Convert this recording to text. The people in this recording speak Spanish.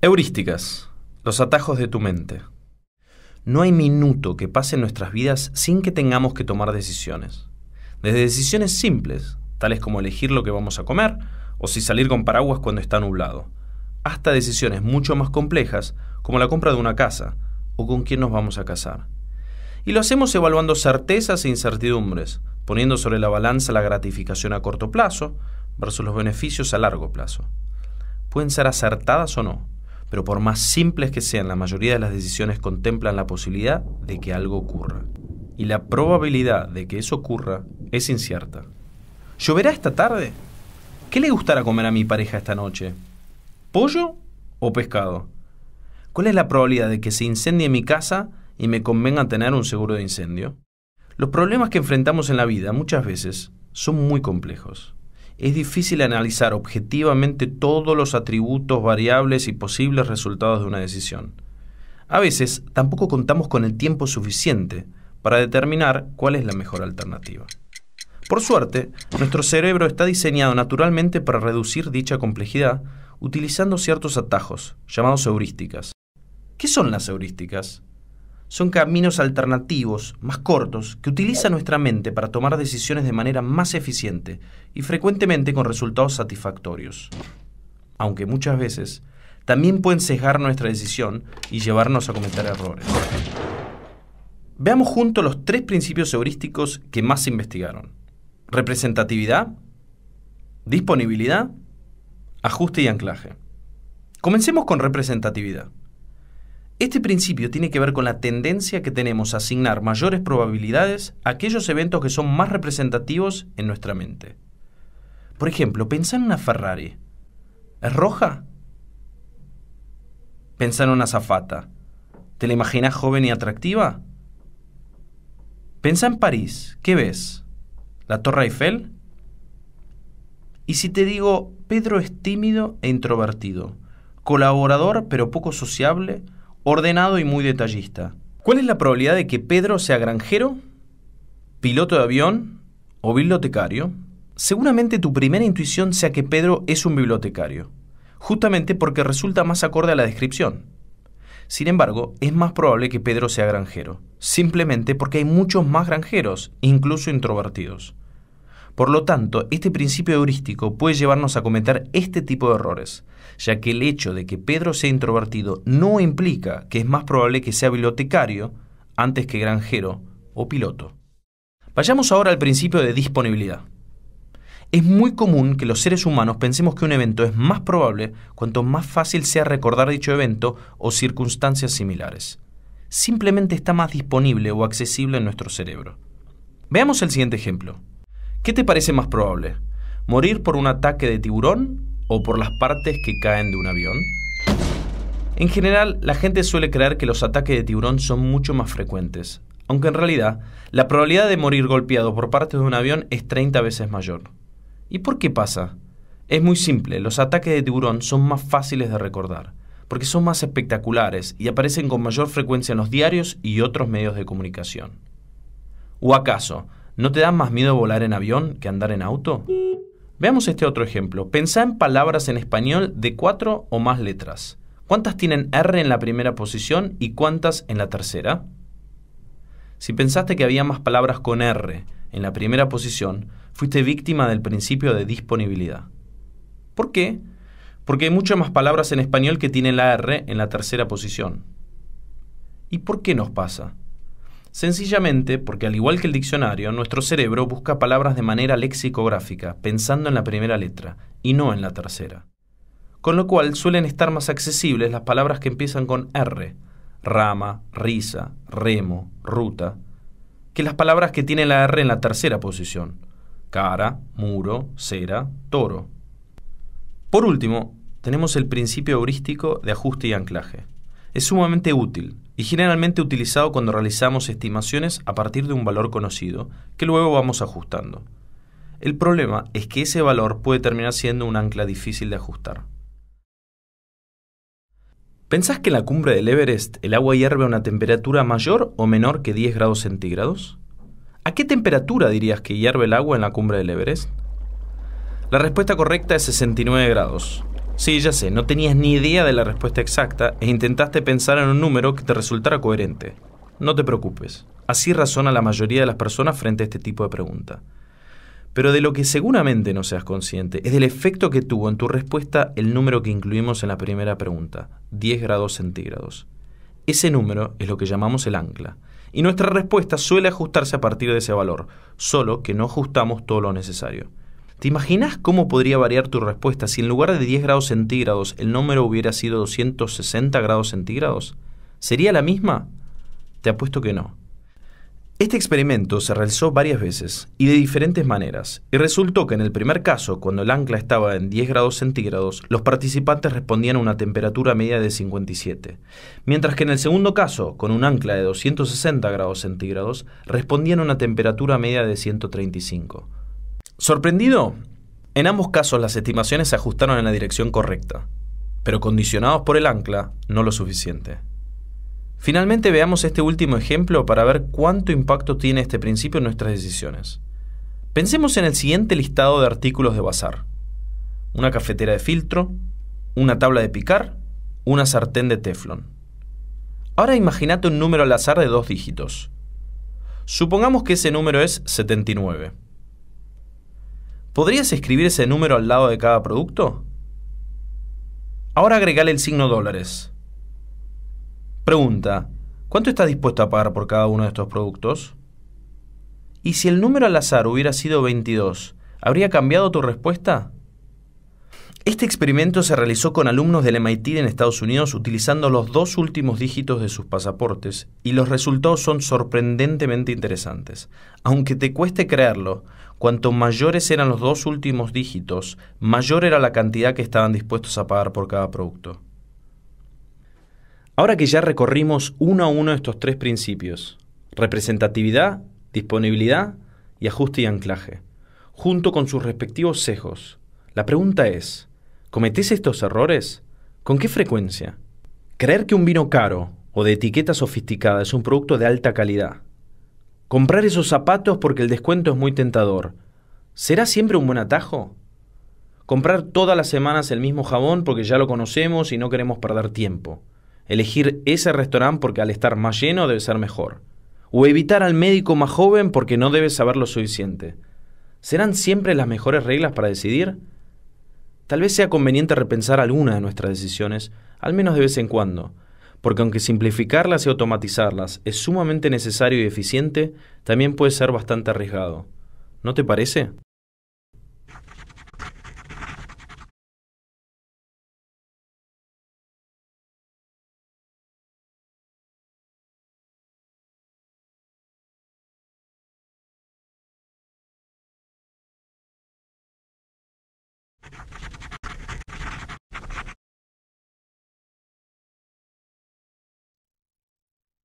Heurísticas, los atajos de tu mente. No hay minuto que pase en nuestras vidas sin que tengamos que tomar decisiones. Desde decisiones simples, tales como elegir lo que vamos a comer o si salir con paraguas cuando está nublado, hasta decisiones mucho más complejas como la compra de una casa o con quién nos vamos a casar. Y lo hacemos evaluando certezas e incertidumbres, poniendo sobre la balanza la gratificación a corto plazo versus los beneficios a largo plazo. Pueden ser acertadas o no, pero por más simples que sean, la mayoría de las decisiones contemplan la posibilidad de que algo ocurra. Y la probabilidad de que eso ocurra es incierta. ¿Lloverá esta tarde? ¿Qué le gustará comer a mi pareja esta noche? ¿Pollo o pescado? ¿Cuál es la probabilidad de que se incendie mi casa y me convenga tener un seguro de incendio? Los problemas que enfrentamos en la vida muchas veces son muy complejos. Es difícil analizar objetivamente todos los atributos, variables y posibles resultados de una decisión. A veces tampoco contamos con el tiempo suficiente para determinar cuál es la mejor alternativa. Por suerte, nuestro cerebro está diseñado naturalmente para reducir dicha complejidad utilizando ciertos atajos, llamados heurísticas. ¿Qué son las heurísticas? Son caminos alternativos, más cortos, que utiliza nuestra mente para tomar decisiones de manera más eficiente y frecuentemente con resultados satisfactorios. Aunque muchas veces también pueden sesgar nuestra decisión y llevarnos a cometer errores. Veamos juntos los 3 principios heurísticos que más se investigaron: representatividad, disponibilidad, ajuste y anclaje. Comencemos con representatividad. Este principio tiene que ver con la tendencia que tenemos a asignar mayores probabilidades a aquellos eventos que son más representativos en nuestra mente. Por ejemplo, pensá en una Ferrari. ¿Es roja? Pensá en una azafata. ¿Te la imaginás joven y atractiva? Pensá en París. ¿Qué ves? ¿La Torre Eiffel? ¿Y si te digo, Pedro es tímido e introvertido, colaborador pero poco sociable, ordenado y muy detallista? ¿Cuál es la probabilidad de que Pedro sea granjero, piloto de avión o bibliotecario? Seguramente tu primera intuición sea que Pedro es un bibliotecario, justamente porque resulta más acorde a la descripción. Sin embargo, es más probable que Pedro sea granjero, simplemente porque hay muchos más granjeros, incluso introvertidos. Por lo tanto, este principio heurístico puede llevarnos a cometer este tipo de errores, ya que el hecho de que Pedro sea introvertido no implica que es más probable que sea bibliotecario antes que granjero o piloto. Vayamos ahora al principio de disponibilidad. Es muy común que los seres humanos pensemos que un evento es más probable cuanto más fácil sea recordar dicho evento o circunstancias similares. Simplemente está más disponible o accesible en nuestro cerebro. Veamos el siguiente ejemplo. ¿Qué te parece más probable? ¿Morir por un ataque de tiburón o por las partes que caen de un avión? En general, la gente suele creer que los ataques de tiburón son mucho más frecuentes, aunque en realidad la probabilidad de morir golpeado por partes de un avión es 30 veces mayor. ¿Y por qué pasa? Es muy simple, los ataques de tiburón son más fáciles de recordar, porque son más espectaculares y aparecen con mayor frecuencia en los diarios y otros medios de comunicación. ¿O acaso no te da más miedo volar en avión que andar en auto? Veamos este otro ejemplo. Pensá en palabras en español de 4 o más letras. ¿Cuántas tienen R en la primera posición y cuántas en la tercera? Si pensaste que había más palabras con R en la primera posición, fuiste víctima del principio de disponibilidad. ¿Por qué? Porque hay muchas más palabras en español que tienen la R en la tercera posición. ¿Y por qué nos pasa? Sencillamente porque, al igual que el diccionario, nuestro cerebro busca palabras de manera lexicográfica, pensando en la primera letra y no en la tercera. Con lo cual suelen estar más accesibles las palabras que empiezan con R, rama, risa, remo, ruta, que las palabras que tienen la R en la tercera posición, cara, muro, cera, toro. Por último, tenemos el principio heurístico de ajuste y anclaje. Es sumamente útil y generalmente utilizado cuando realizamos estimaciones a partir de un valor conocido, que luego vamos ajustando. El problema es que ese valor puede terminar siendo un ancla difícil de ajustar. ¿Pensás que en la cumbre del Everest el agua hierve a una temperatura mayor o menor que 10 grados centígrados? ¿A qué temperatura dirías que hierve el agua en la cumbre del Everest? La respuesta correcta es 69 grados. Sí, ya sé, no tenías ni idea de la respuesta exacta e intentaste pensar en un número que te resultara coherente. No te preocupes, así razona la mayoría de las personas frente a este tipo de pregunta. Pero de lo que seguramente no seas consciente es del efecto que tuvo en tu respuesta el número que incluimos en la primera pregunta, 10 grados centígrados. Ese número es lo que llamamos el ancla, y nuestra respuesta suele ajustarse a partir de ese valor, solo que no ajustamos todo lo necesario. ¿Te imaginas cómo podría variar tu respuesta si en lugar de 10 grados centígrados el número hubiera sido 260 grados centígrados? ¿Sería la misma? Te apuesto que no. Este experimento se realizó varias veces y de diferentes maneras, y resultó que en el primer caso, cuando el ancla estaba en 10 grados centígrados, los participantes respondían a una temperatura media de 57, mientras que en el segundo caso, con un ancla de 260 grados centígrados, respondían a una temperatura media de 135. ¿Sorprendido? En ambos casos las estimaciones se ajustaron en la dirección correcta, pero condicionados por el ancla, no lo suficiente. Finalmente veamos este último ejemplo para ver cuánto impacto tiene este principio en nuestras decisiones. Pensemos en el siguiente listado de artículos de bazar: una cafetera de filtro, una tabla de picar, una sartén de teflón. Ahora imagínate un número al azar de 2 dígitos. Supongamos que ese número es 79. ¿Podrías escribir ese número al lado de cada producto? Ahora agregale el signo dólares. Pregunta: ¿cuánto estás dispuesto a pagar por cada uno de estos productos? ¿Y si el número al azar hubiera sido 22, habría cambiado tu respuesta? Este experimento se realizó con alumnos del MIT en Estados Unidos utilizando los 2 últimos dígitos de sus pasaportes, y los resultados son sorprendentemente interesantes. Aunque te cueste creerlo, cuanto mayores eran los 2 últimos dígitos, mayor era la cantidad que estaban dispuestos a pagar por cada producto. Ahora que ya recorrimos uno a uno estos 3 principios: representatividad, disponibilidad y ajuste y anclaje, junto con sus respectivos sesgos, la pregunta es: ¿cometés estos errores? ¿Con qué frecuencia? Creer que un vino caro o de etiqueta sofisticada es un producto de alta calidad. Comprar esos zapatos porque el descuento es muy tentador. ¿Será siempre un buen atajo? Comprar todas las semanas el mismo jabón porque ya lo conocemos y no queremos perder tiempo. Elegir ese restaurante porque al estar más lleno debe ser mejor. O evitar al médico más joven porque no debe saber lo suficiente. ¿Serán siempre las mejores reglas para decidir? Tal vez sea conveniente repensar alguna de nuestras decisiones, al menos de vez en cuando, porque aunque simplificarlas y automatizarlas es sumamente necesario y eficiente, también puede ser bastante arriesgado. ¿No te parece?